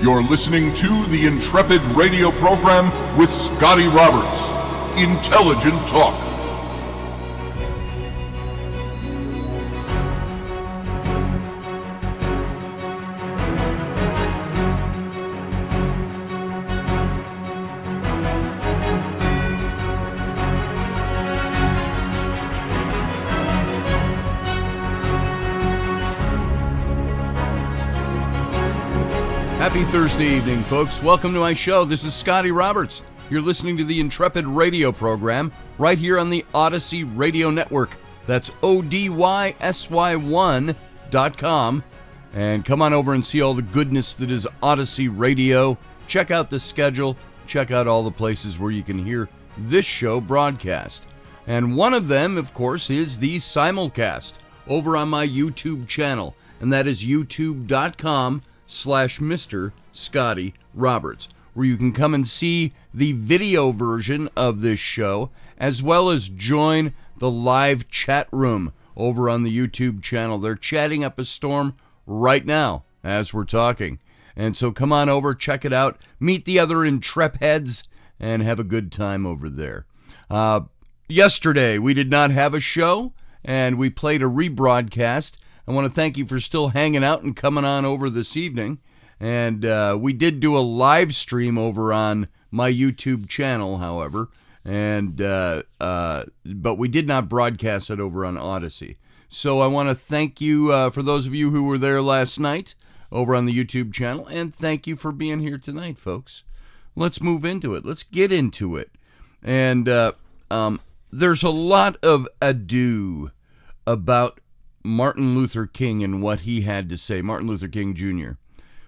You're listening to the Intrepid radio program with Scotty Roberts. Intelligent talk. Happy Thursday evening, folks. Welcome to my show. This is Scotty Roberts. You're listening to the Intrepid radio program right here on the Odyssey Radio Network. That's ODYSY1.com. And come on over and see all the goodness that is Odyssey Radio. Check out the schedule. Check out all the places where you can hear this show broadcast. And one of them, of course, is the simulcast over on my YouTube channel. And that is youtube.com/Mr. Scotty Roberts, where you can come and see the video version of this show, as well as join the live chat room over on the YouTube channel. They're chatting up a storm right now as we're talking. And so come on over, check it out, meet the other Intrepids, and have a good time over there. Yesterday, we did not have a show, and we played a rebroadcast. I want to thank you for still hanging out and coming on over this evening. And we did do a live stream over on my YouTube channel, however, and but we did not broadcast it over on Odyssey. So I want to thank you for those of you who were there last night over on the YouTube channel, and thank you for being here tonight, folks. Let's move into it. Let's get into it. And there's a lot of ado about Martin Luther King and what he had to say, Martin Luther King Jr.,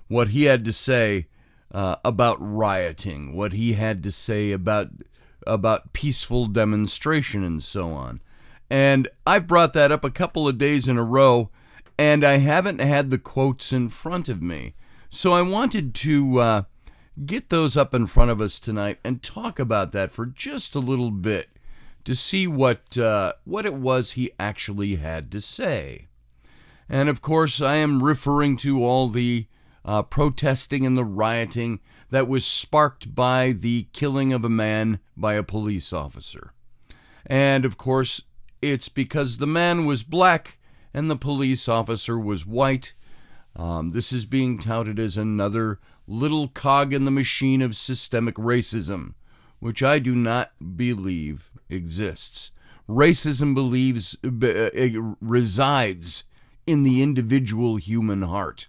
what he had to say about rioting, what he had to say about peaceful demonstration and so on. And I've brought that up a couple of days in a row, and I haven't had the quotes in front of me. So I wanted to get those up in front of us tonight and talk about that for just a little bit, to see what it was he actually had to say. And of course, I am referring to all the protesting and the rioting that was sparked by the killing of a man by a police officer. And of course, it's because the man was black and the police officer was white. This is being touted as another little cog in the machine of systemic racism, which I do not believe exists. Racism resides in the individual human heart.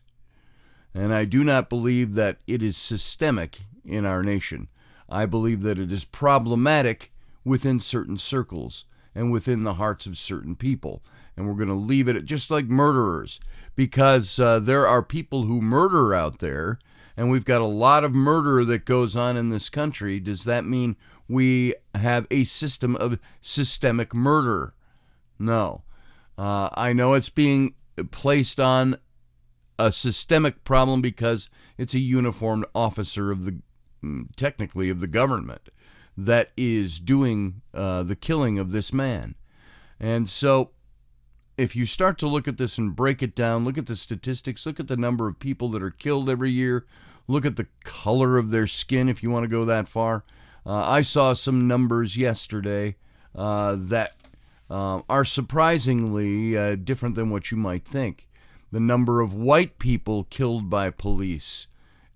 And I do not believe that it is systemic in our nation. I believe that it is problematic within certain circles and within the hearts of certain people. And we're going to leave it at just like murderers, because there are people who murder out there, and we've got a lot of murder that goes on in this country. Does that mean we have a system of systemic murder? No. I know it's being placed on a systemic problem because it's a uniformed officer of technically of the government that is doing the killing of this man. And so if you start to look at this and break it down, look at the statistics, look at the number of people that are killed every year, look at the color of their skin if you want to go that far. I saw some numbers yesterday that are surprisingly different than what you might think. The number of white people killed by police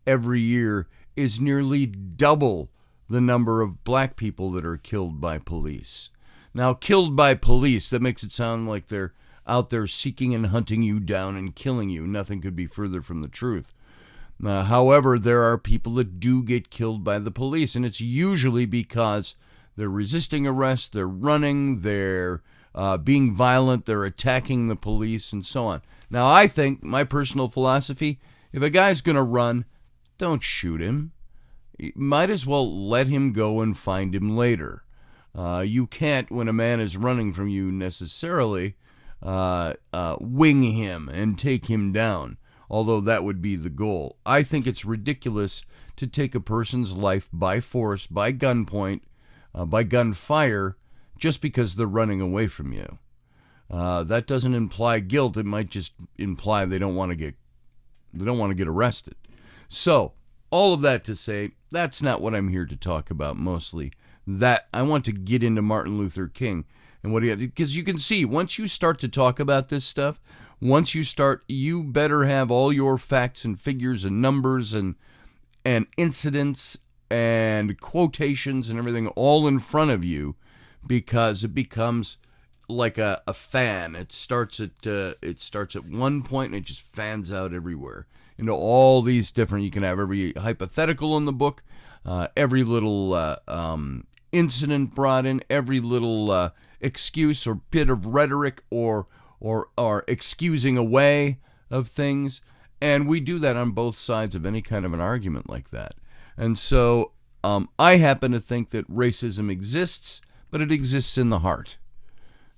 every year is nearly double the number of black people that are killed by police. Now, killed by police, that makes it sound like they're out there seeking and hunting you down and killing you. Nothing could be further from the truth. However, there are people that do get killed by the police, and it's usually because they're resisting arrest, they're running, they're being violent, they're attacking the police, and so on. Now, I think, my personal philosophy, if a guy's going to run, don't shoot him. You might as well let him go and find him later. You can't, when a man is running from you, necessarily wing him and take him down. although that would be the goal. I think it's ridiculous to take a person's life by force, by gunpoint, by gunfire, just because they're running away from you. That doesn't imply guilt. It might just imply they don't want to get arrested. So, all of that to say, that's not what I'm here to talk about mostly. That I want to get into Martin Luther King and what he had, because you can see once you start to talk about this stuff, you better have all your facts and figures and numbers and incidents and quotations and everything all in front of you, because it becomes like a fan. It starts at one point and it just fans out everywhere into all these different. You can have every hypothetical in the book, every little incident brought in, every little excuse or bit of rhetoric or excusing away of things, and we do that on both sides of any kind of an argument like that. And so I happen to think that racism exists, but it exists in the heart.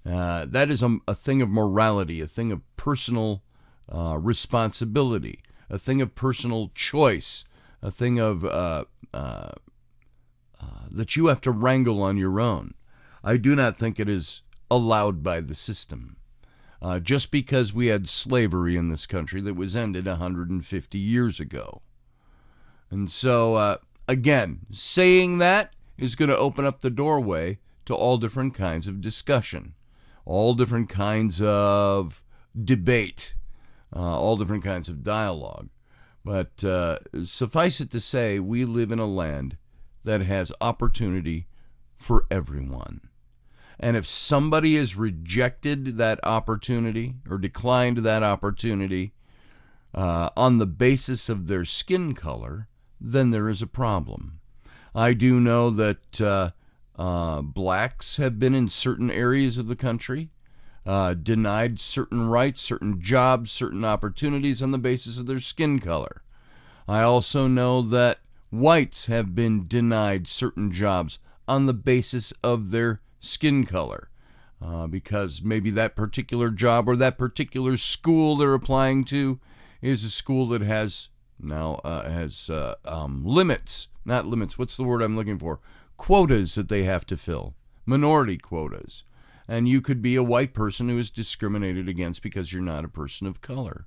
That is a thing of morality, a thing of personal responsibility, a thing of personal choice, a thing of that you have to wrangle on your own. I do not think it is allowed by the system. Just because we had slavery in this country that was ended 150 years ago. And so, again, saying that is going to open up the doorway to all different kinds of discussion, all different kinds of debate, all different kinds of dialogue. But suffice it to say, we live in a land that has opportunity for everyone. And if somebody has rejected that opportunity or declined that opportunity on the basis of their skin color, then there is a problem. I do know that blacks have been in certain areas of the country, denied certain rights, certain jobs, certain opportunities on the basis of their skin color. I also know that whites have been denied certain jobs on the basis of their skin color, because maybe that particular job or that particular school they're applying to is a school that has limits, not limits, what's the word I'm looking for? Quotas that they have to fill, minority quotas. And you could be a white person who is discriminated against because you're not a person of color.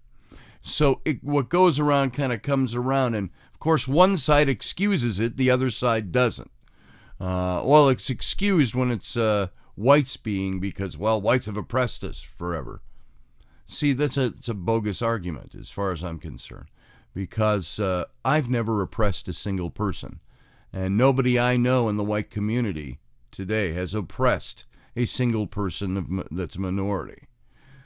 So what goes around kind of comes around, and of course one side excuses it, the other side doesn't. Well, it's excused when it's whites being, because, well, whites have oppressed us forever. See, it's a bogus argument as far as I'm concerned, because I've never oppressed a single person, and nobody I know in the white community today has oppressed a single person that's a minority,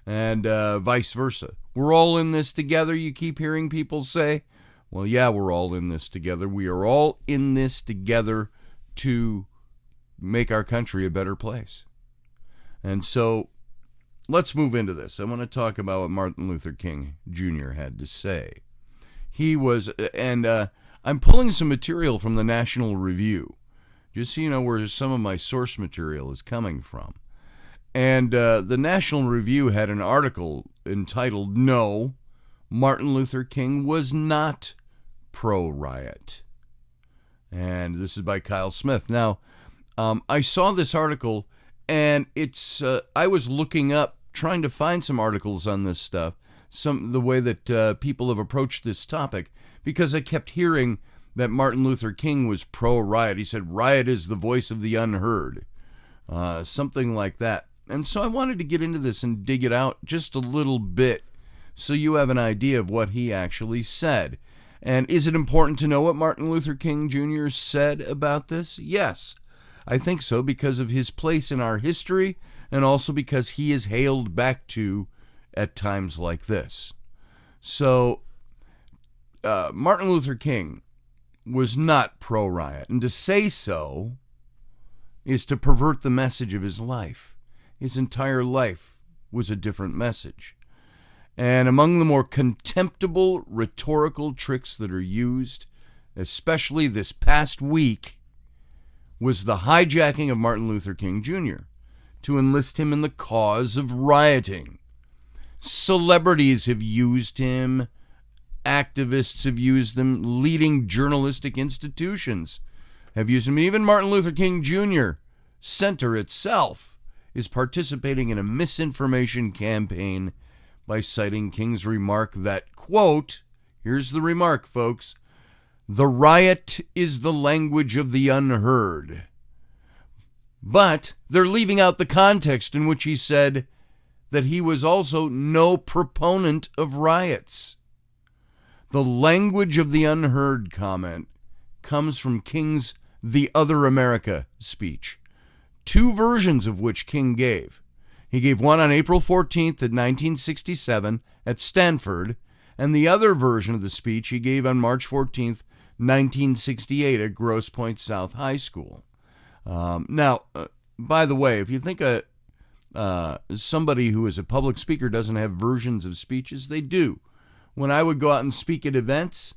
and vice versa. We're all in this together, you keep hearing people say. Well, yeah, we're all in this together. We are all in this together to make our country a better place. And so let's move into this. I want to talk about what Martin Luther King Jr. had to say. He was, and I'm pulling some material from the National Review, just so you know where some of my source material is coming from. And the National Review had an article entitled, "No, Martin Luther King was not pro-riot." And this is by Kyle Smith. Now, I saw this article, and it's I was looking up, trying to find some articles on this stuff, the way that people have approached this topic, because I kept hearing that Martin Luther King was pro-riot. He said, "Riot is the voice of the unheard," something like that. And so I wanted to get into this and dig it out just a little bit so you have an idea of what he actually said. And is it important to know what Martin Luther King Jr. said about this? Yes, I think so, because of his place in our history, and also because he is hailed back to at times like this. So, Martin Luther King was not pro-riot, and to say so is to pervert the message of his life. His entire life was a different message. And among the more contemptible rhetorical tricks that are used, especially this past week, was the hijacking of Martin Luther King Jr. to enlist him in the cause of rioting. Celebrities have used him activists have used them. Leading journalistic institutions have used them. Even Martin Luther King Jr. Center itself is participating in a misinformation campaign by citing King's remark that, quote, here's the remark, folks, "The riot is the language of the unheard." But they're leaving out the context in which he said that he was also no proponent of riots. The language of the unheard comment comes from King's The Other America speech, two versions of which King gave. He gave one on April 14th of 1967 at Stanford, and the other version of the speech he gave on March 14th, 1968 at Grosse Pointe South High School. Now, by the way, if you think somebody who is a public speaker doesn't have versions of speeches, they do. When I would go out and speak at events,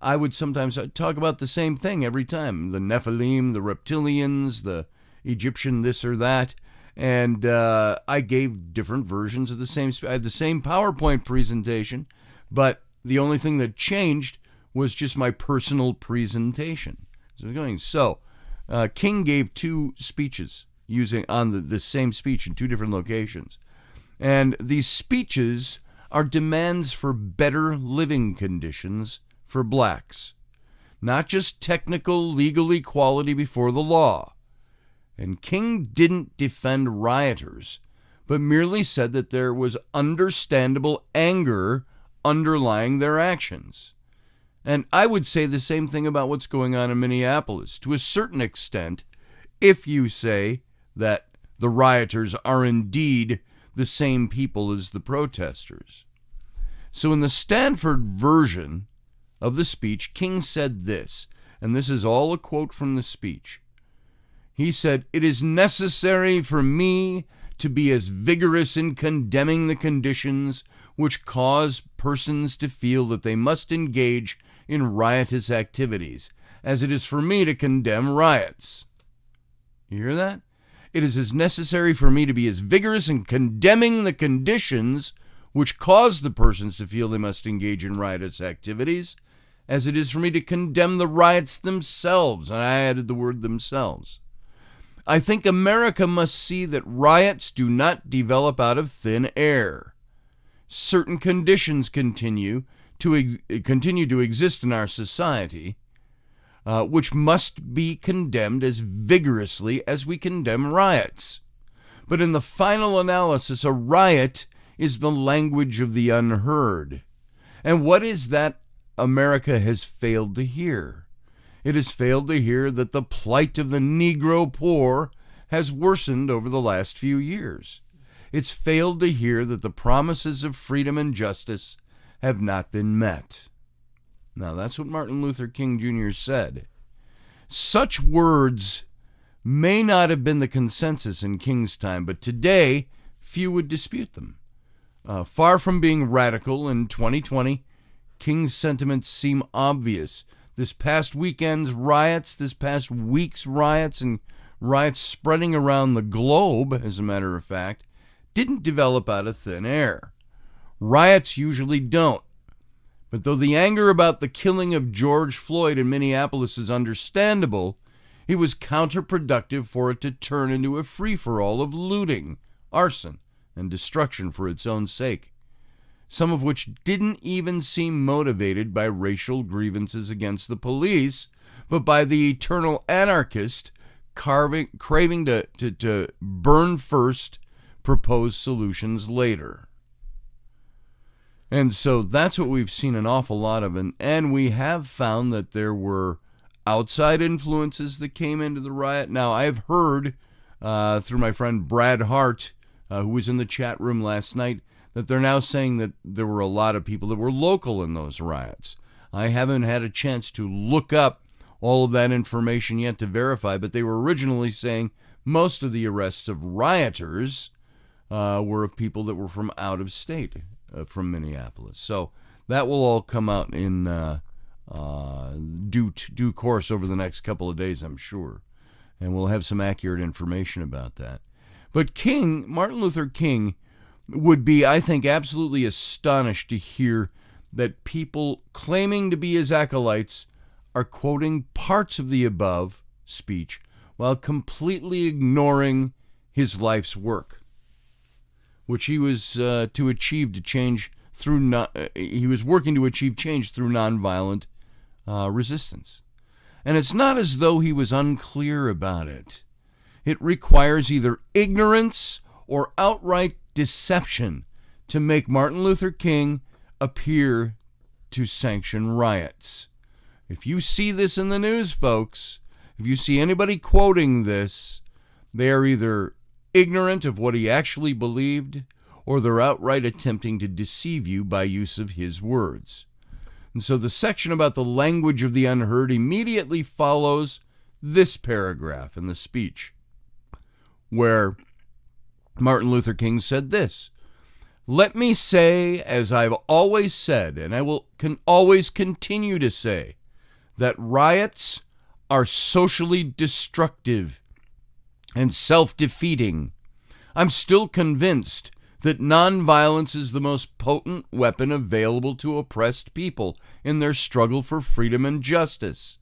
I would sometimes talk about the same thing every time. The Nephilim, the reptilians, the Egyptian this or that. And I gave different versions of the same. I had the same PowerPoint presentation, but the only thing that changed was just my personal presentation. So King gave two speeches using on the same speech in two different locations. And these speeches are demands for better living conditions for blacks, not just technical legal equality before the law. And King didn't defend rioters, but merely said that there was understandable anger underlying their actions. And I would say the same thing about what's going on in Minneapolis, to a certain extent, if you say that the rioters are indeed the same people as the protesters. So in the Stanford version of the speech, King said this, and this is all a quote from the speech. He said, "It is necessary for me to be as vigorous in condemning the conditions which cause persons to feel that they must engage in riotous activities, as it is for me to condemn riots." You hear that? It is as necessary for me to be as vigorous in condemning the conditions which cause the persons to feel they must engage in riotous activities, as it is for me to condemn the riots themselves. And I added the word themselves. I think America must see that riots do not develop out of thin air. Certain conditions continue to exist in our society, which must be condemned as vigorously as we condemn riots. But in the final analysis, a riot is the language of the unheard. And what is that America has failed to hear? It has failed to hear that the plight of the Negro poor has worsened over the last few years. It's failed to hear that the promises of freedom and justice have not been met. Now, that's what Martin Luther King Jr. said. Such words may not have been the consensus in King's time, but today, few would dispute them. Far from being radical in 2020, King's sentiments seem obvious. This past weekend's riots, this past week's riots, and riots spreading around the globe, as a matter of fact, didn't develop out of thin air. Riots usually don't. But though the anger about the killing of George Floyd in Minneapolis is understandable, it was counterproductive for it to turn into a free-for-all of looting, arson, and destruction for its own sake, some of which didn't even seem motivated by racial grievances against the police, but by the eternal anarchist craving to burn first, propose solutions later. And so that's what we've seen an awful lot of, and we have found that there were outside influences that came into the riot. Now, I've heard through my friend Brad Hart, who was in the chat room last night, that they're now saying that there were a lot of people that were local in those riots. I haven't had a chance to look up all of that information yet to verify, but they were originally saying most of the arrests of rioters were of people that were from out of state, from Minneapolis. So that will all come out in due course over the next couple of days, I'm sure. And we'll have some accurate information about that. But Martin Luther King, would be, I think, absolutely astonished to hear that people claiming to be his acolytes are quoting parts of the above speech while completely ignoring his life's work, which he was he was working to achieve change through nonviolent resistance. And it's not as though he was unclear about it. It requires either ignorance or outright deception to make Martin Luther King appear to sanction riots. If you see this in the news, folks, if you see anybody quoting this, they are either ignorant of what he actually believed, or they're outright attempting to deceive you by use of his words. And so the section about the language of the unheard immediately follows this paragraph in the speech, where Martin Luther King said this: "Let me say, as I've always said, and I can always continue to say, that riots are socially destructive and self-defeating. I'm still convinced that nonviolence is the most potent weapon available to oppressed people in their struggle for freedom and justice.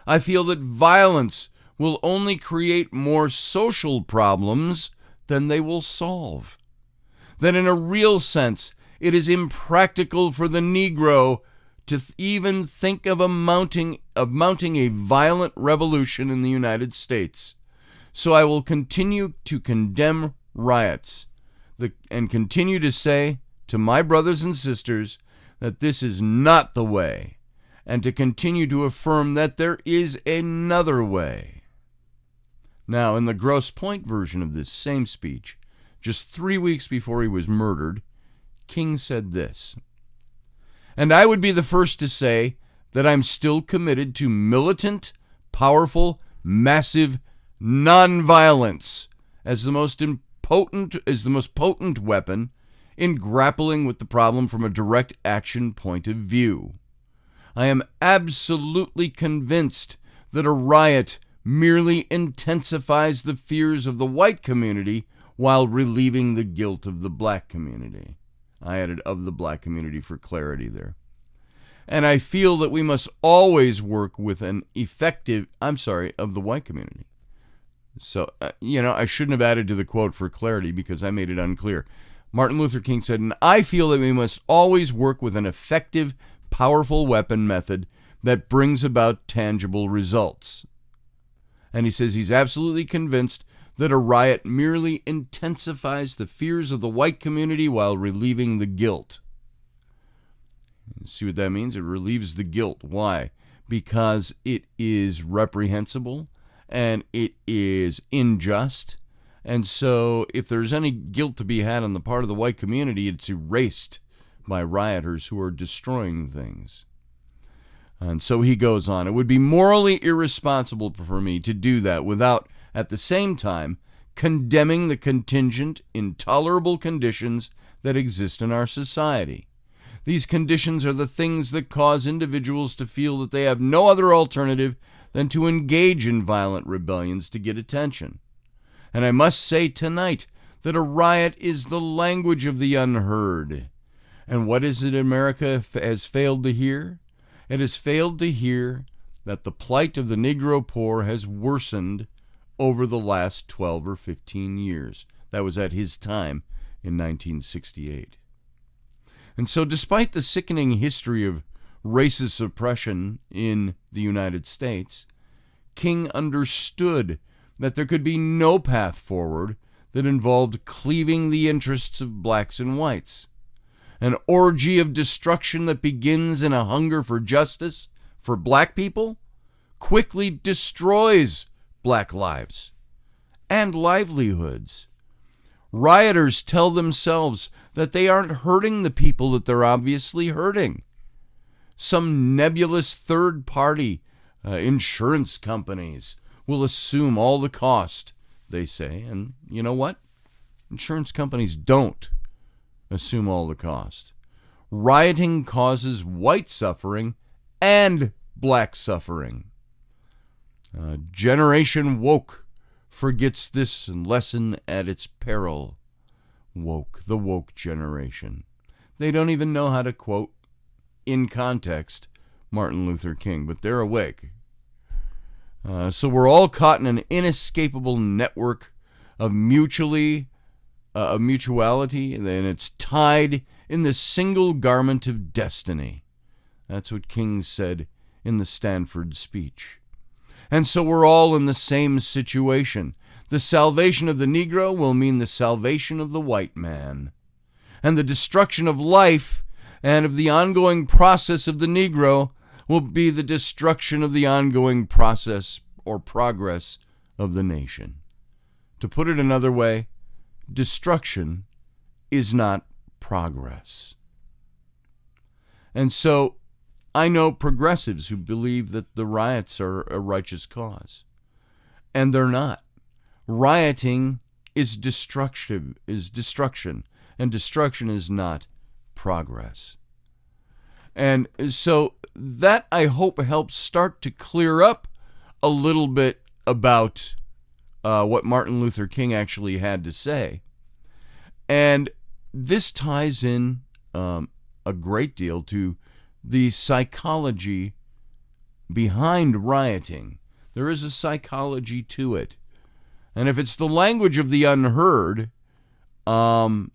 I feel that violence will only create more social problems than they will solve. That in a real sense, it is impractical for the Negro to even think of mounting a violent revolution in the United States. So I will continue to condemn riots and continue to say to my brothers and sisters that this is not the way, and to continue to affirm that there is another way." Now, in the Grosse Pointe version of this same speech, just 3 weeks before he was murdered, King said this: "And I would be the first to say that I'm still committed to militant, powerful, massive nonviolence as the most potent weapon in grappling with the problem from a direct action point of view. I am absolutely convinced that a riot merely intensifies the fears of the white community while relieving the guilt of the black community." I added "of the black community" for clarity there. "And I feel that we must always work with of the white community." So, I shouldn't have added to the quote for clarity because I made it unclear. Martin Luther King said, "And I feel that we must always work with an effective, powerful weapon method that brings about tangible results." And he says he's absolutely convinced that a riot merely intensifies the fears of the white community while relieving the guilt. See what that means? It relieves the guilt. Why? Because it is reprehensible and it is unjust. And so if there's any guilt to be had on the part of the white community, it's erased by rioters who are destroying things. And so he goes on, "It would be morally irresponsible for me to do that without, at the same time, condemning the contingent, intolerable conditions that exist in our society. These conditions are the things that cause individuals to feel that they have no other alternative than to engage in violent rebellions to get attention. And I must say tonight that a riot is the language of the unheard. And what is it America has failed to hear? It has failed to hear that the plight of the Negro poor has worsened over the last 12 or 15 years. That was at his time in 1968. And so despite the sickening history of racist oppression in the United States, King understood that there could be no path forward that involved cleaving the interests of blacks and whites. An orgy of destruction that begins in a hunger for justice for black people quickly destroys black lives and livelihoods. Rioters tell themselves that they aren't hurting the people that they're obviously hurting. Some nebulous third party, insurance companies, will assume all the cost, they say. And you know what? Insurance companies don't assume all the cost. Rioting causes white suffering and black suffering. Generation woke forgets this lesson at its peril. Woke, the woke generation. They don't even know how to, quote, in context, Martin Luther King, but they're awake. So we're all caught in an inescapable network of mutuality, and it's tied in the single garment of destiny. That's what King said in the Stanford speech. And so we're all in the same situation. The salvation of the Negro will mean the salvation of the white man. And the destruction of life and of the ongoing process of the Negro will be the destruction of the ongoing process or progress of the nation. To put it another way, destruction is not progress. And so I know progressives who believe that the riots are a righteous cause, and they're not. Rioting is destruction, and destruction is not progress. And so that, I hope, helps start to clear up a little bit about what Martin Luther King actually had to say. And this ties in a great deal to the psychology behind rioting. There is a psychology to it. And if it's the language of the unheard, some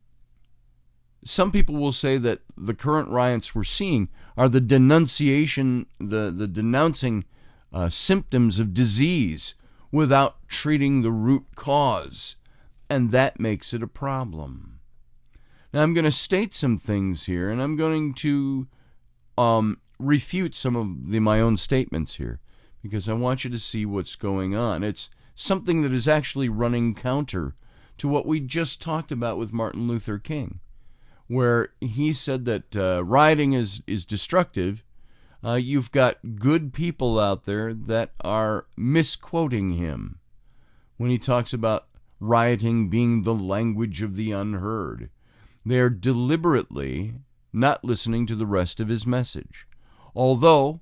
people will say that the current riots we're seeing are the denouncing symptoms of disease without treating the root cause. And that makes it a problem. Now, I'm going to state some things here, and I'm going to refute some of my own statements here, because I want you to see what's going on. It's something that is actually running counter to what we just talked about with Martin Luther King, where he said that rioting is destructive. You've got good people out there that are misquoting him when he talks about rioting being the language of the unheard. They are deliberately not listening to the rest of his message. Although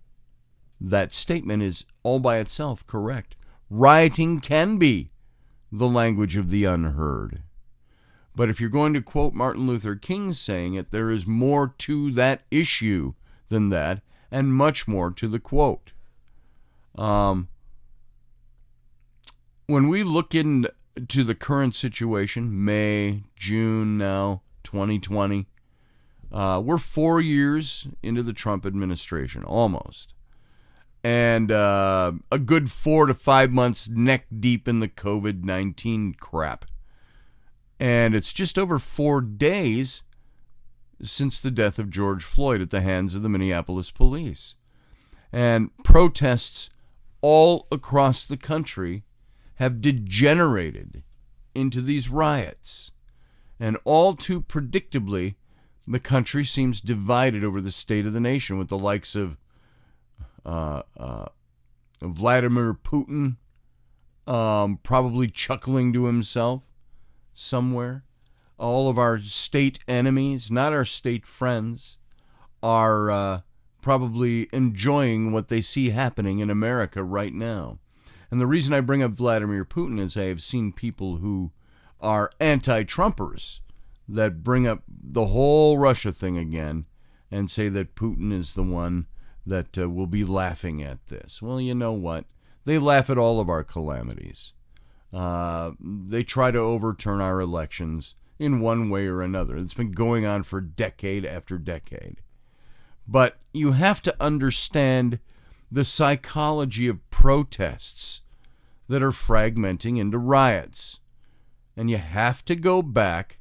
that statement is all by itself correct. Rioting can be the language of the unheard. But if you're going to quote Martin Luther King saying it, there is more to that issue than that, and much more to the quote. When we look into the current situation, May, June now, 2020, we're 4 years into the Trump administration, almost. And a good 4 to 5 months neck deep in the COVID-19 crap. And it's just over 4 days since the death of George Floyd at the hands of the Minneapolis police. And protests all across the country have degenerated into these riots. And all too predictably, the country seems divided over the state of the nation, with the likes of Vladimir Putin probably chuckling to himself somewhere. All of our state enemies, not our state friends, are probably enjoying what they see happening in America right now. And the reason I bring up Vladimir Putin is I have seen people who are anti-Trumpers that bring up the whole Russia thing again and say that Putin is the one that will be laughing at this. Well, you know what? They laugh at all of our calamities. They try to overturn our elections in one way or another. It's been going on for decade after decade. But you have to understand the psychology of protests that are fragmenting into riots. And you have to go back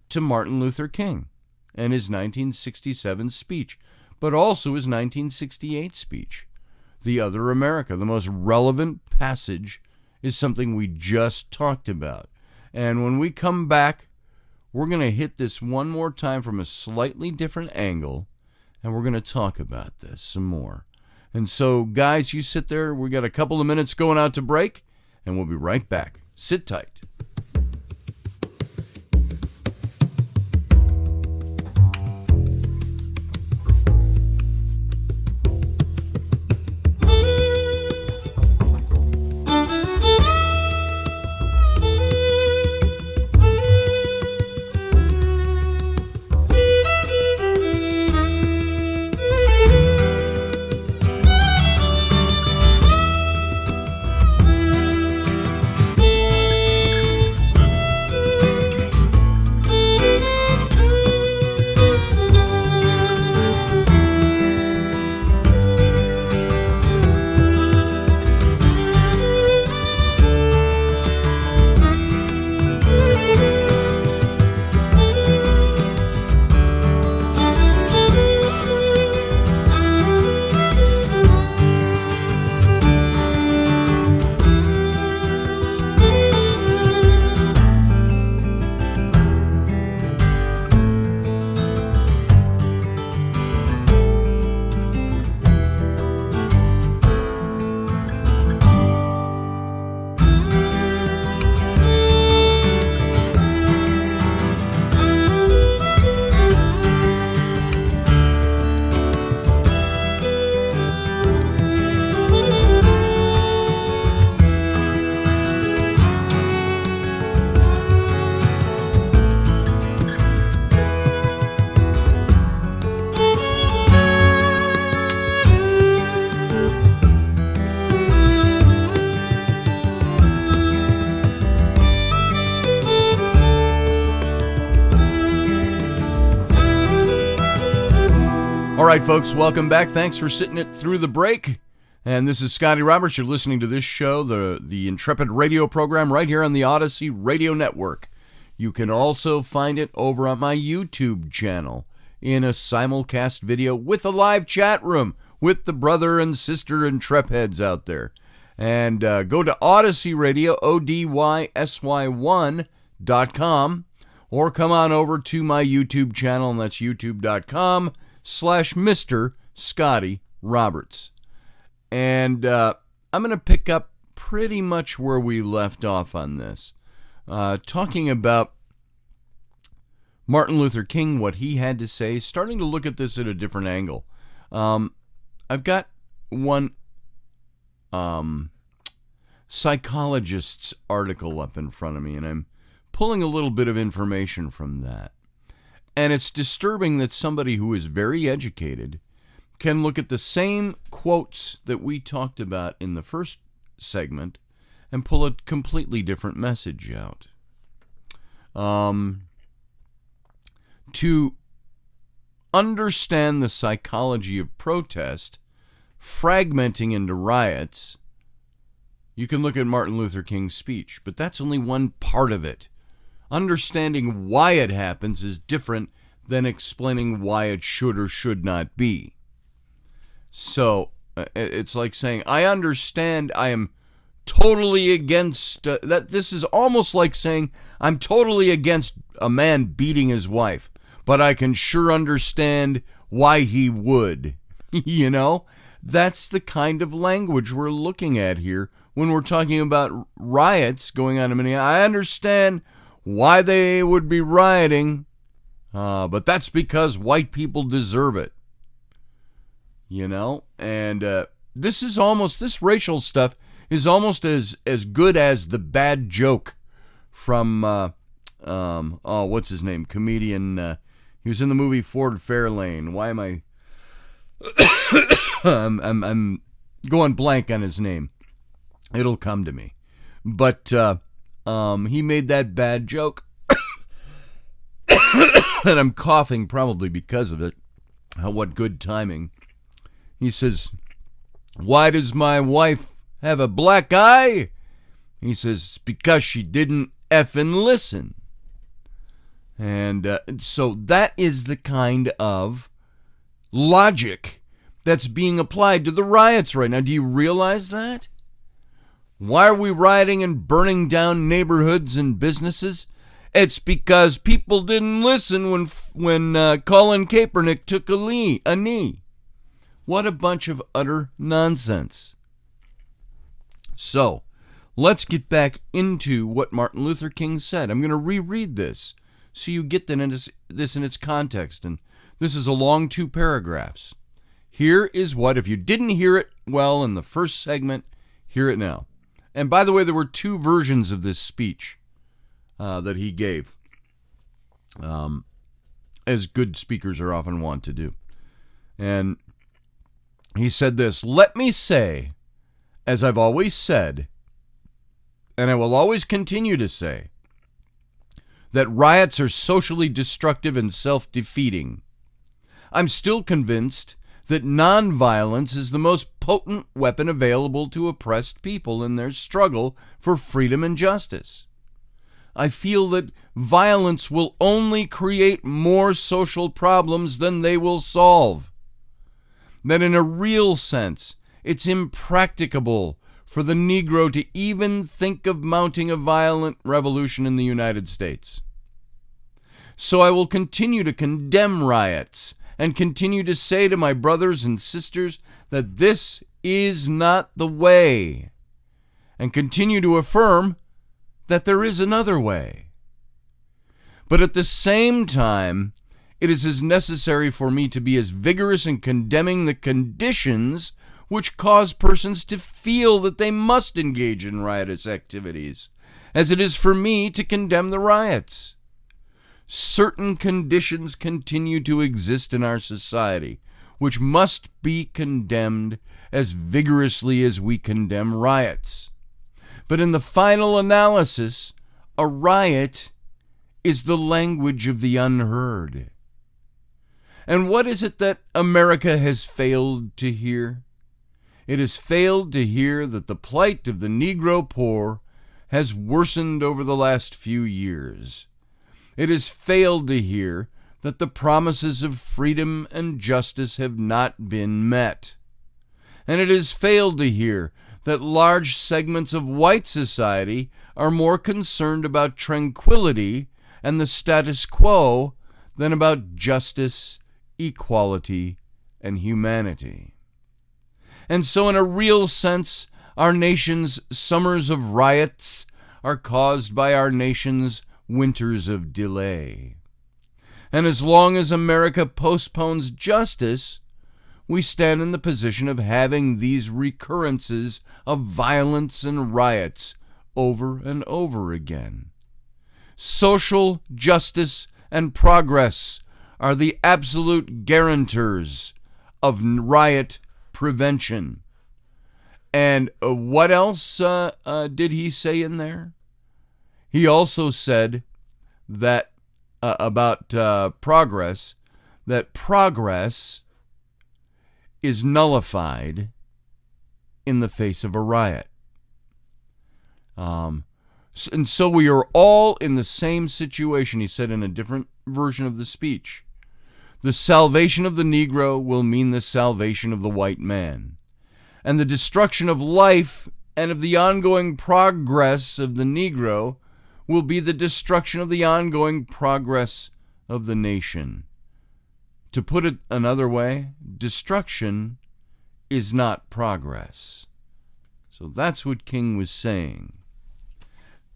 to Martin Luther King and his 1967 speech, but also his 1968 speech, The Other America. The most relevant passage is something we just talked about. And when we come back, we're going to hit this one more time from a slightly different angle, and we're going to talk about this some more. And so, guys, you sit there. We got a couple of minutes going out to break, and we'll be right back. Sit tight. right, folks, welcome back. Thanks for sitting it through the break. And this is Scotty Roberts. You're listening to this show, the Intrepid radio program, right here on the Odyssey Radio Network. You can also find it over on my YouTube channel in a simulcast video with a live chat room with the brother and sister Intrepids out there. And go to Odyssey Radio, ODYSY1.com, or come on over to my YouTube channel, and that's youtube.com/Mr. Scotty Roberts. And I'm going to pick up pretty much where we left off on this, talking about Martin Luther King, what he had to say, starting to look at this at a different angle. I've got one psychologist's article up in front of me, and I'm pulling a little bit of information from that. And it's disturbing that somebody who is very educated can look at the same quotes that we talked about in the first segment and pull a completely different message out. To understand the psychology of protest, fragmenting into riots, you can look at Martin Luther King's speech, but that's only one part of it. Understanding why it happens is different than explaining why it should or should not be. So, it's like saying, I understand I am totally against, that. This is almost like saying, I'm totally against a man beating his wife, but I can sure understand why he would. You know? That's the kind of language we're looking at here when we're talking about riots going on in Minneapolis. I understand why they would be rioting, but that's because white people deserve it. You know? And this racial stuff is almost as good as the bad joke from, what's his name? Comedian, he was in the movie Ford Fairlane. Why am I... I'm going blank on his name. It'll come to me. But he made that bad joke. And I'm coughing probably because of it. What good timing. He says, why does my wife have a black eye? He says, because she didn't effing listen. And so that is the kind of logic that's being applied to the riots right now. Do you realize that? Why are we rioting and burning down neighborhoods and businesses? It's because people didn't listen when Colin Kaepernick took a knee. What a bunch of utter nonsense. So, let's get back into what Martin Luther King said. I'm going to reread this so you get this in its context. And this is a long 2 paragraphs. Here is what, if you didn't hear it well in the first segment, hear it now. And by the way, there were 2 versions of this speech that he gave, as good speakers are often wont to do. And he said this, let me say, as I've always said, and I will always continue to say, that riots are socially destructive and self-defeating. I'm still convinced that nonviolence is the most potent weapon available to oppressed people in their struggle for freedom and justice. I feel that violence will only create more social problems than they will solve. That in a real sense, it's impracticable for the Negro to even think of mounting a violent revolution in the United States. So I will continue to condemn riots and continue to say to my brothers and sisters that this is not the way, and continue to affirm that there is another way. But at the same time, it is as necessary for me to be as vigorous in condemning the conditions which cause persons to feel that they must engage in riotous activities, as it is for me to condemn the riots. Certain conditions continue to exist in our society, which must be condemned as vigorously as we condemn riots. But in the final analysis, a riot is the language of the unheard. And what is it that America has failed to hear? It has failed to hear that the plight of the Negro poor has worsened over the last few years. It has failed to hear that the promises of freedom and justice have not been met. And it has failed to hear that large segments of white society are more concerned about tranquility and the status quo than about justice, equality, and humanity. And so, in a real sense, our nation's summers of riots are caused by our nation's winters of delay. And as long as America postpones justice, we stand in the position of having these recurrences of violence and riots over and over again. Social justice and progress are the absolute guarantors of riot prevention. And what else did he say in there? He also said that about progress, that progress is nullified in the face of a riot. And so we are all in the same situation, he said in a different version of the speech. The salvation of the Negro will mean the salvation of the white man. And the destruction of life and of the ongoing progress of the Negro will be the destruction of the ongoing progress of the nation. To put it another way, destruction is not progress. So that's what King was saying.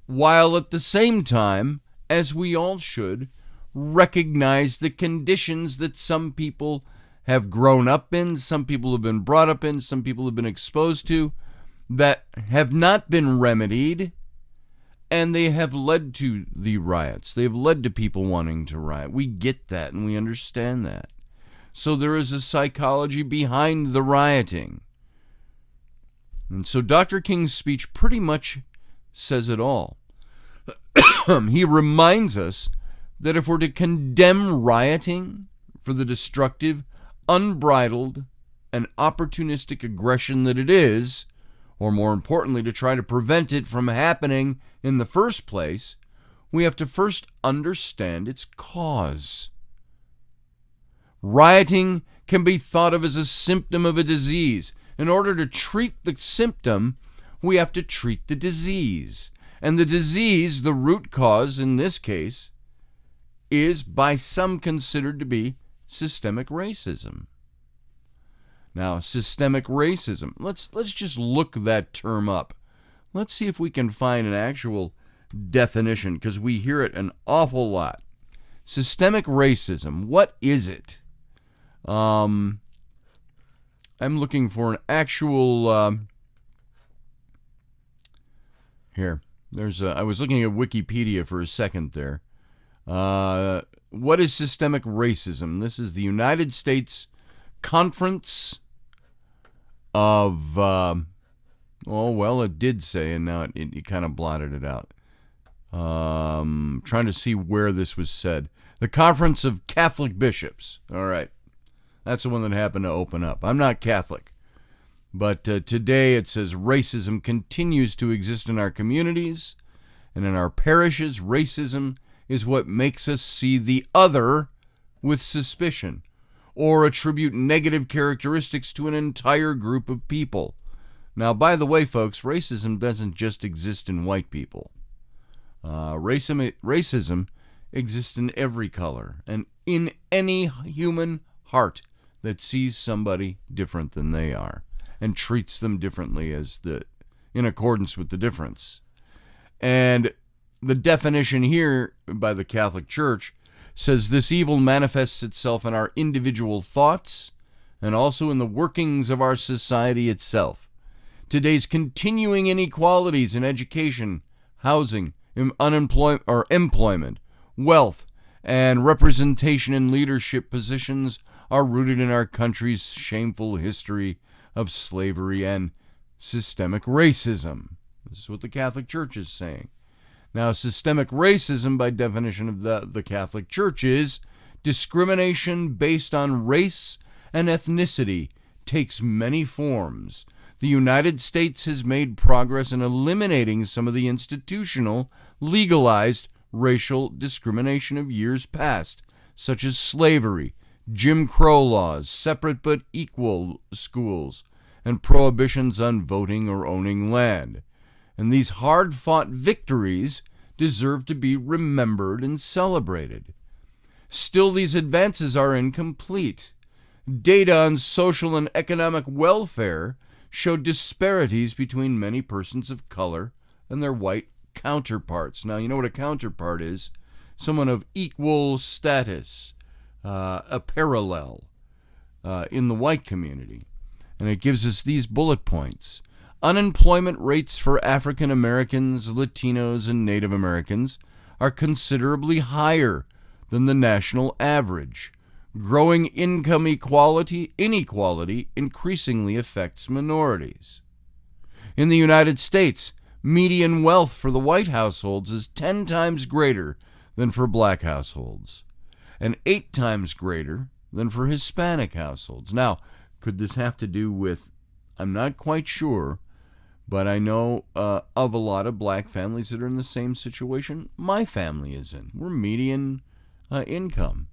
While at the same time, as we all should, recognize the conditions that some people have grown up in, some people have been brought up in, some people have been exposed to, that have not been remedied, and they have led to the riots. They have led to people wanting to riot. We get that and we understand that. So there is a psychology behind the rioting. And so Dr. King's speech pretty much says it all. He reminds us that if we're to condemn rioting for the destructive, unbridled, and opportunistic aggression that it is, or more importantly, to try to prevent it from happening in the first place, we have to first understand its cause. Rioting can be thought of as a symptom of a disease. In order to treat the symptom, we have to treat the disease. And the disease, the root cause in this case, is by some considered to be systemic racism. Now, systemic racism, let's just look that term up. Let's see if we can find an actual definition, because we hear it an awful lot. Systemic racism, what is it? I'm looking for an actual here. I was looking at Wikipedia for a second there. What is systemic racism? This is the United States Conference of, it did say, and now it kind of blotted it out. Trying to see where this was said. The Conference of Catholic Bishops. All right. That's the one that happened to open up. I'm not Catholic. But today it says racism continues to exist in our communities and in our parishes. Racism is what makes us see the other with suspicion or attribute negative characteristics to an entire group of people. Now, by the way, folks, racism doesn't just exist in white people. Racism exists in every color and in any human heart that sees somebody different than they are and treats them differently in accordance with the difference. And the definition here by the Catholic Church says this evil manifests itself in our individual thoughts and also in the workings of our society itself. Today's continuing inequalities in education, housing, employment, wealth, and representation in leadership positions are rooted in our country's shameful history of slavery and systemic racism. This is what the Catholic Church is saying. Now, systemic racism, by definition of the Catholic Church, is Discrimination based on race and ethnicity takes many forms. The United States has made progress in eliminating some of the institutional, legalized racial discrimination of years past, such as slavery, Jim Crow laws, separate but equal schools, and prohibitions on voting or owning land. And these hard-fought victories deserve to be remembered and celebrated. Still, these advances are incomplete. Data on social and economic welfare show disparities between many persons of color and their white counterparts. Now, you know what a counterpart is? Someone of equal status, a parallel in the white community. And it gives us these bullet points. Unemployment rates for African Americans, Latinos, and Native Americans are considerably higher than the national average. Growing income inequality increasingly affects minorities. In the United States, median wealth for the white households is 10 times greater than for black households, and 8 times greater than for Hispanic households. Now, could this have to do with, I'm not quite sure, but I know of a lot of black families that are in the same situation my family is in. We're median income.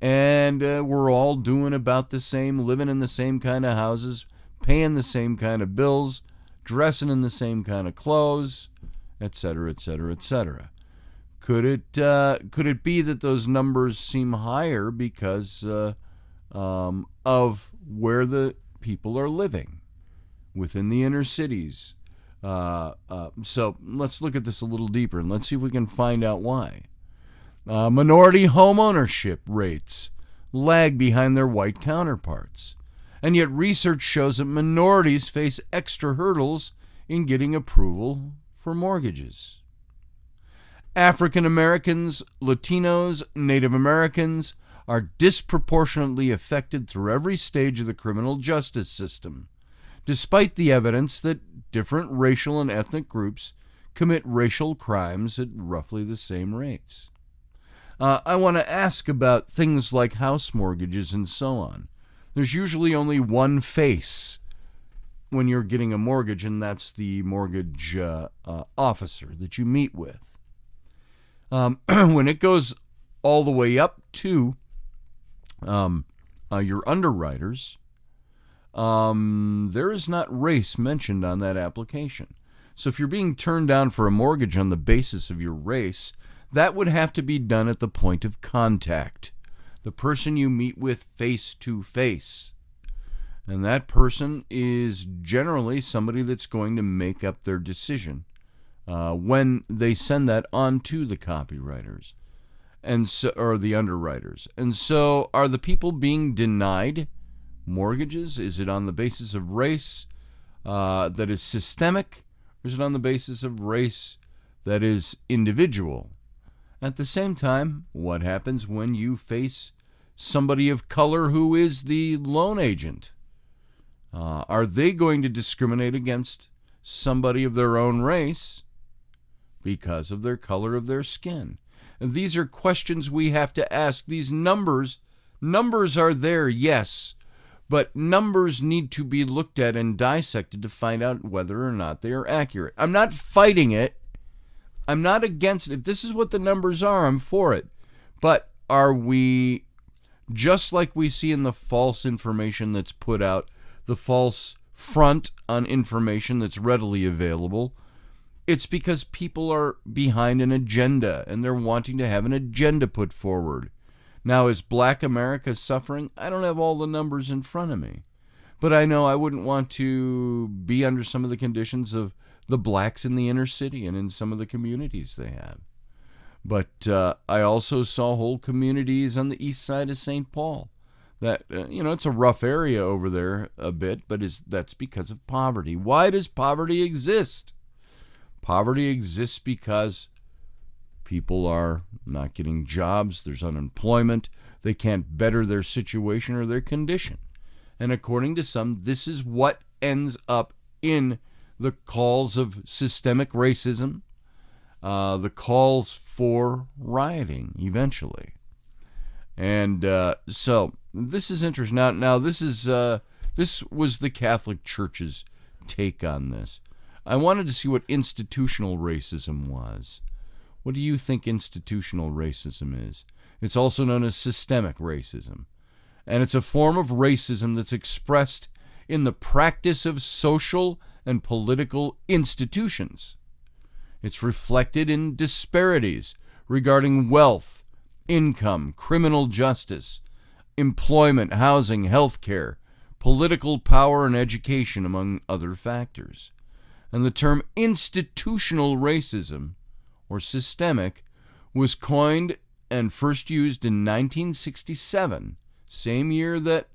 And we're all doing about the same, living in the same kind of houses, paying the same kind of bills, dressing in the same kind of clothes, etc., etc., etc. Could it be that those numbers seem higher because of where the people are living within the inner cities? So let's look at this a little deeper and let's see if we can find out why. Minority home ownership rates lag behind their white counterparts, and yet research shows that minorities face extra hurdles in getting approval for mortgages. African Americans, Latinos, Native Americans are disproportionately affected through every stage of the criminal justice system, despite the evidence that different racial and ethnic groups commit racial crimes at roughly the same rates. I want to ask about things like house mortgages and so on. There's usually only one face when you're getting a mortgage, and that's the mortgage officer that you meet with. When it goes all the way up to your underwriters, there is not race mentioned on that application. So if you're being turned down for a mortgage on the basis of your race, that would have to be done at the point of contact, the person you meet with face to face. And that person is generally somebody that's going to make up their decision when they send that on to the copywriters and so, or the underwriters. And so are the people being denied mortgages? Is it on the basis of race that is systemic, or is it on the basis of race that is individual? At the same time, what happens when you face somebody of color who is the loan agent? Are they going to discriminate against somebody of their own race because of their color of their skin? And these are questions we have to ask. These numbers are there, yes, but numbers need to be looked at and dissected to find out whether or not they are accurate. I'm not fighting it. I'm not against it. If this is what the numbers are, I'm for it. But are we, just like we see in the false information that's put out, the false front on information that's readily available, it's because people are behind an agenda and they're wanting to have an agenda put forward. Now, is Black America suffering? I don't have all the numbers in front of me. But I know I wouldn't want to be under some of the conditions of the blacks in the inner city and in some of the communities they have. But I also saw whole communities on the east side of St. Paul that, it's a rough area over there a bit, but that's because of poverty. Why does poverty exist? Poverty exists because people are not getting jobs, there's unemployment, they can't better their situation or their condition. And according to some, this is what ends up in the calls of systemic racism, the calls for rioting eventually. And so this is interesting. Now this was the Catholic Church's take on this. I wanted to see what institutional racism was. What do you think institutional racism is? It's also known as systemic racism. And it's a form of racism that's expressed in the practice of social and political institutions. It's reflected in disparities regarding wealth, income, criminal justice, employment, housing, healthcare, political power, and education, among other factors. And the term institutional racism, or systemic, was coined and first used in 1967, same year that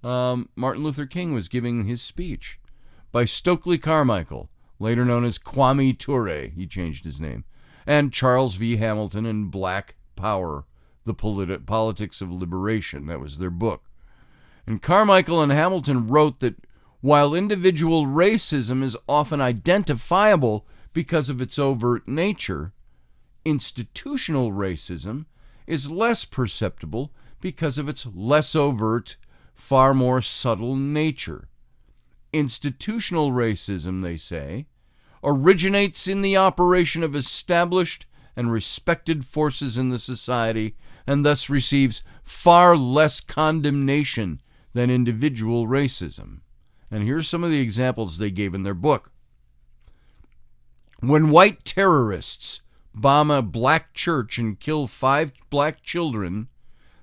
Martin Luther King was giving his speech, by Stokely Carmichael, later known as Kwame Ture, he changed his name, and Charles V. Hamilton in Black Power, The Politics of Liberation. That was their book. And Carmichael and Hamilton wrote that while individual racism is often identifiable because of its overt nature, institutional racism is less perceptible because of its less overt, far more subtle nature. Institutional racism, they say, originates in the operation of established and respected forces in the society and thus receives far less condemnation than individual racism. And here's some of the examples they gave in their book. When white terrorists bomb a black church and kill 5 black children,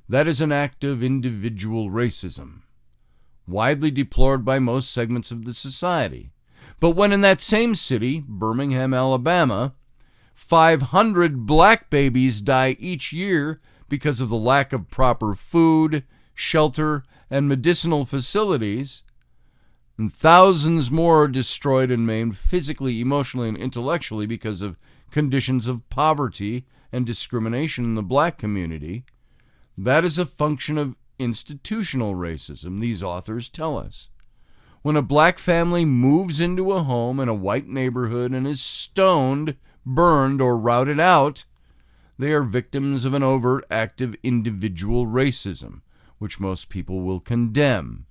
that is an act of individual racism, widely deplored by most segments of the society. But when in that same city, Birmingham, Alabama, 500 black babies die each year because of the lack of proper food, shelter, and medicinal facilities, and thousands more are destroyed and maimed physically, emotionally, and intellectually because of conditions of poverty and discrimination in the black community, that is a function of institutional racism, these authors tell us. When a black family moves into a home in a white neighborhood and is stoned, burned, or routed out, they are victims of an overt act of individual racism, which most people will condemn.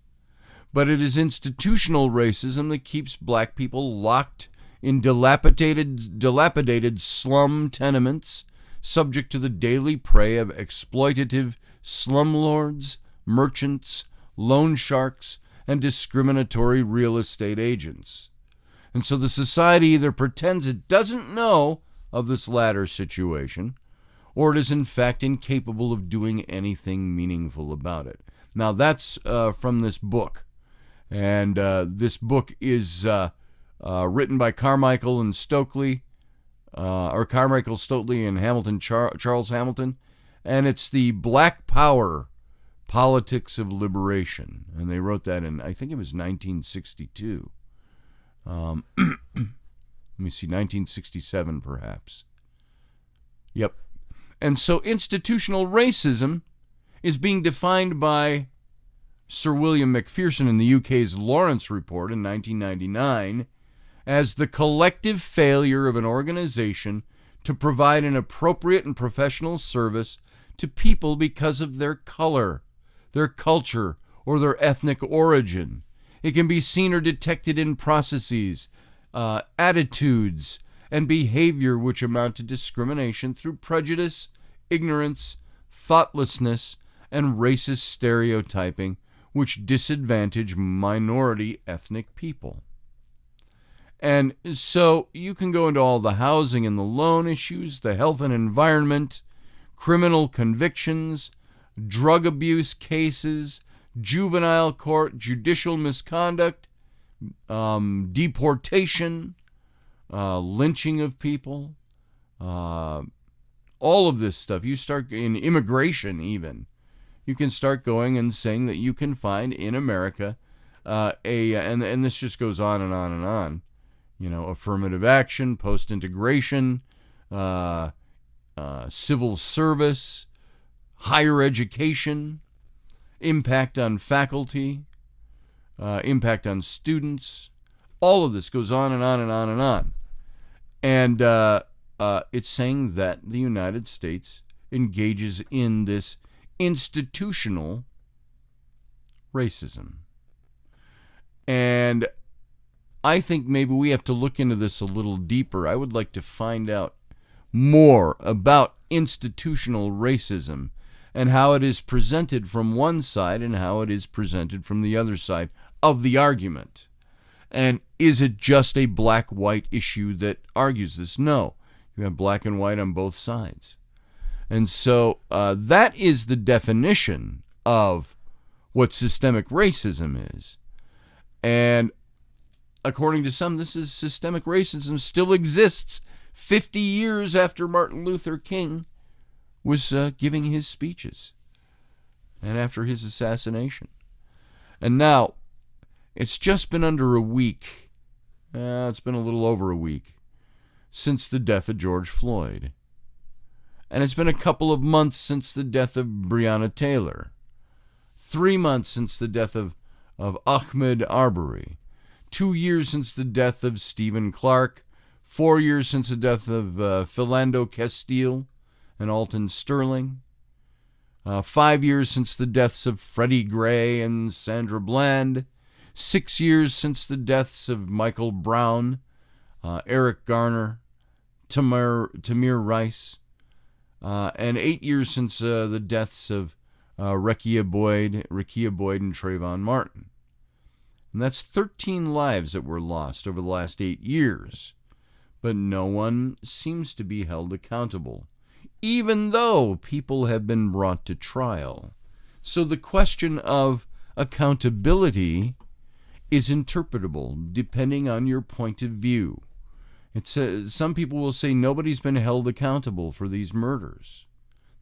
But it is institutional racism that keeps black people locked in dilapidated slum tenements, subject to the daily prey of exploitative slumlords, merchants, loan sharks, and discriminatory real estate agents. And so the society either pretends it doesn't know of this latter situation, or it is in fact incapable of doing anything meaningful about it. Now that's from this book. And this book is written by Carmichael and Stokely, or Carmichael, Stokely, and Hamilton, Charles Hamilton, and it's the Black Power, Politics of Liberation, and they wrote that in, I think it was 1962. Let me see, 1967 perhaps. Yep. And so institutional racism is being defined by Sir William Macpherson in the UK's Lawrence Report in 1999 as the collective failure of an organization to provide an appropriate and professional service to people because of their color, their culture, or their ethnic origin. It can be seen or detected in processes, attitudes, and behavior which amount to discrimination through prejudice, ignorance, thoughtlessness, and racist stereotyping, which disadvantage minority ethnic people. And so you can go into all the housing and the loan issues, the health and environment, criminal convictions, drug abuse cases, juvenile court, judicial misconduct, deportation, lynching of people, all of this stuff. You start in immigration even. You can start going and saying that you can find in America and this just goes on and on and on. You know, affirmative action, post-integration, civil service, higher education, impact on faculty, impact on students. All of this goes on and on and on and on. And it's saying that the United States engages in this institutional racism. And I think maybe we have to look into this a little deeper. I would like to find out more about institutional racism and how it is presented from one side and how it is presented from the other side of the argument. And is it just a black-white issue that argues this? No. You have black and white on both sides. And so that is the definition of what systemic racism is. And according to some, this is systemic racism still exists 50 years after Martin Luther King was giving his speeches and after his assassination. And now, it's just been under a week. It's been a little over a week since the death of George Floyd. And it's been a couple of months since the death of Breonna Taylor. 3 months since the death of Ahmaud Arbery. 2 years since the death of Stephen Clark. 4 years since the death of Philando Castile and Alton Sterling. 5 years since the deaths of Freddie Gray and Sandra Bland. 6 years since the deaths of Michael Brown, Eric Garner, Tamir Rice, and 8 years since the deaths of Rekia Boyd, and Trayvon Martin. And that's 13 lives that were lost over the last 8 years. But no one seems to be held accountable, even though people have been brought to trial. So the question of accountability is interpretable depending on your point of view. Some people will say nobody's been held accountable for these murders,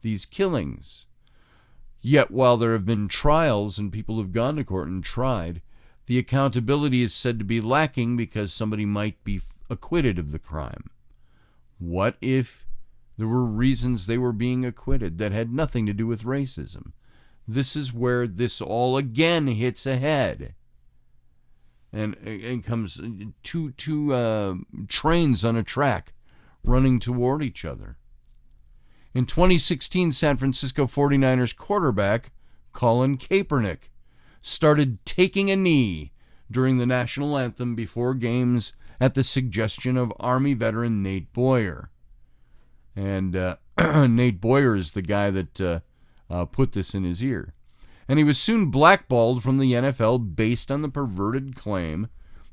these killings. Yet while there have been trials and people have gone to court and tried, the accountability is said to be lacking because somebody might be acquitted of the crime. What if there were reasons they were being acquitted that had nothing to do with racism? This is where this all again hits ahead. And comes two trains on a track running toward each other. In 2016, San Francisco 49ers quarterback Colin Kaepernick started taking a knee during the national anthem before games at the suggestion of Army veteran Nate Boyer. And Nate Boyer is the guy that put this in his ear. And he was soon blackballed from the NFL based on the perverted claim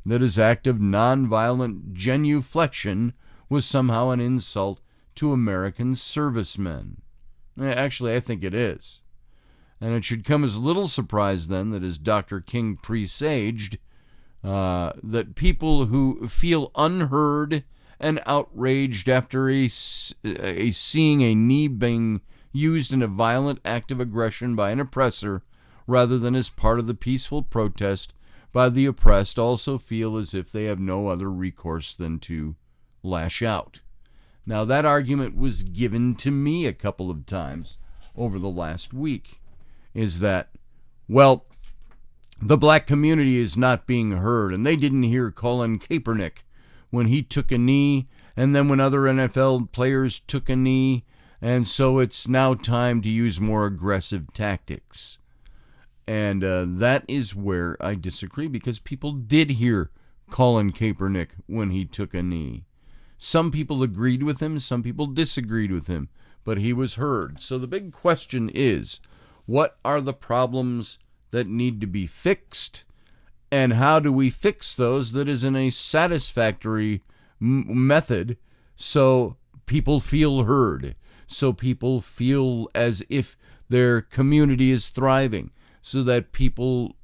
that his act of nonviolent genuflection was somehow an insult to American servicemen. Actually, I think it is. And it should come as little surprise then that, as Dr. King presaged, that people who feel unheard and outraged after seeing a knee being used in a violent act of aggression by an oppressor rather than as part of the peaceful protest by the oppressed also feel as if they have no other recourse than to lash out. Now, that argument was given to me a couple of times over the last week, is that, well, the black community is not being heard, and they didn't hear Colin Kaepernick when he took a knee, and then when other NFL players took a knee, and so it's now time to use more aggressive tactics. And that is where I disagree, because people did hear Colin Kaepernick when he took a knee. Some people agreed with him, some people disagreed with him, but he was heard. So the big question is, what are the problems that need to be fixed, and how do we fix those that is in a satisfactory method so people feel heard, so people feel as if their community is thriving, so that people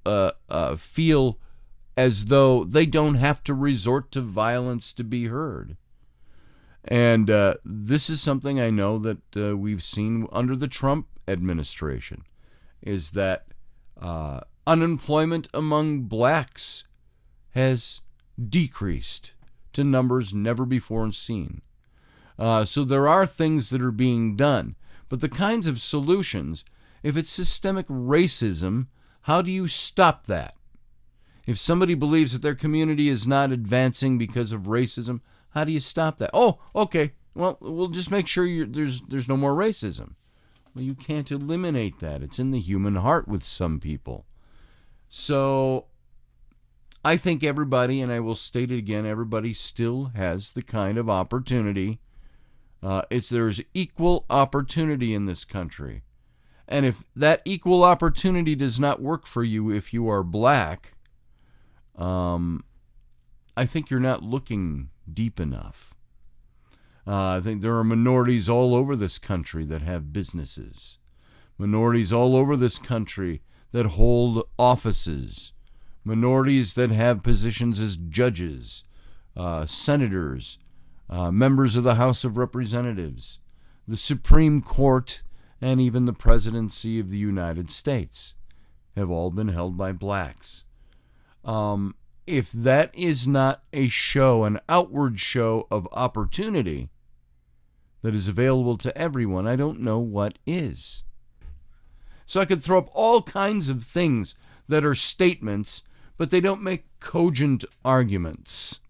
feel as though they don't have to resort to violence to be heard. And this is something I know that we've seen under the Trump administration, is that unemployment among blacks has decreased to numbers never before seen. So there are things that are being done, but the kinds of solutions, if it's systemic racism, how do you stop that? If somebody believes that their community is not advancing because of racism, how do you stop that? Oh, okay, well, we'll just make sure there's no more racism. Well, you can't eliminate that. It's in the human heart with some people. So I think everybody, and I will state it again, everybody still has the kind of opportunity. There's equal opportunity in this country. And if that equal opportunity does not work for you if you are black, I think you're not looking deep enough. I think there are minorities all over this country that have businesses. Minorities all over this country that hold offices. Minorities that have positions as judges, senators, members of the House of Representatives, the Supreme Court, and even the presidency of the United States have all been held by blacks. If that is not a show, an outward show of opportunity that is available to everyone, I don't know what is. So I could throw up all kinds of things that are statements, but they don't make cogent arguments.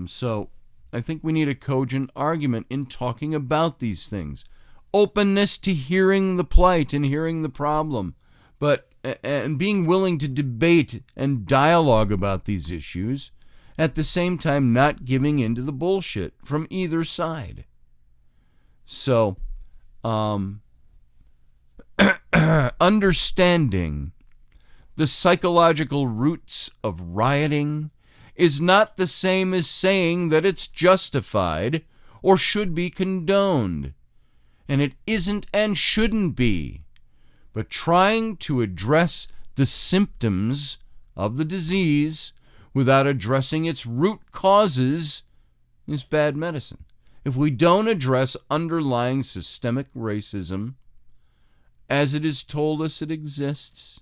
So I think we need a cogent argument in talking about these things. Openness to hearing the plight and hearing the problem, and being willing to debate and dialogue about these issues, at the same time not giving in to the bullshit from either side. So, understanding the psychological roots of rioting is not the same as saying that it's justified or should be condoned. And it isn't and shouldn't be. But trying to address the symptoms of the disease without addressing its root causes is bad medicine. If we don't address underlying systemic racism, as it is told us it exists,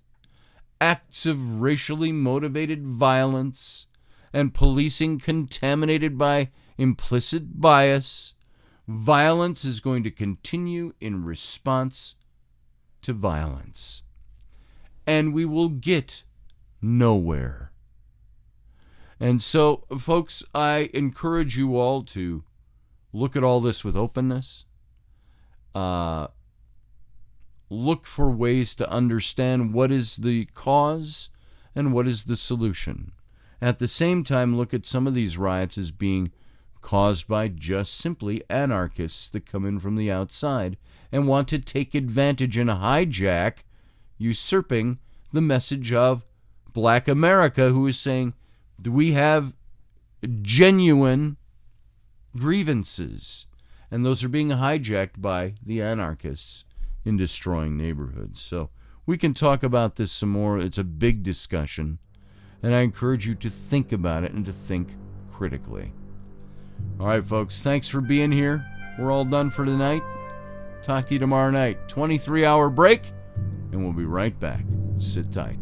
acts of racially motivated violence, and policing contaminated by implicit bias, violence is going to continue in response to violence. And we will get nowhere. And so, folks, I encourage you all to look at all this with openness. Look for ways to understand what is the cause and what is the solution. At the same time, look at some of these riots as being caused by just simply anarchists that come in from the outside and want to take advantage and hijack, usurping the message of Black America, who is saying we have genuine grievances, and those are being hijacked by the anarchists in destroying neighborhoods. So we can talk about this some more. It's a big discussion, and I encourage you to think about it and to think critically. All right, folks, thanks for being here. We're all done for tonight. Talk to you tomorrow night. 23-hour break, and we'll be right back. Sit tight.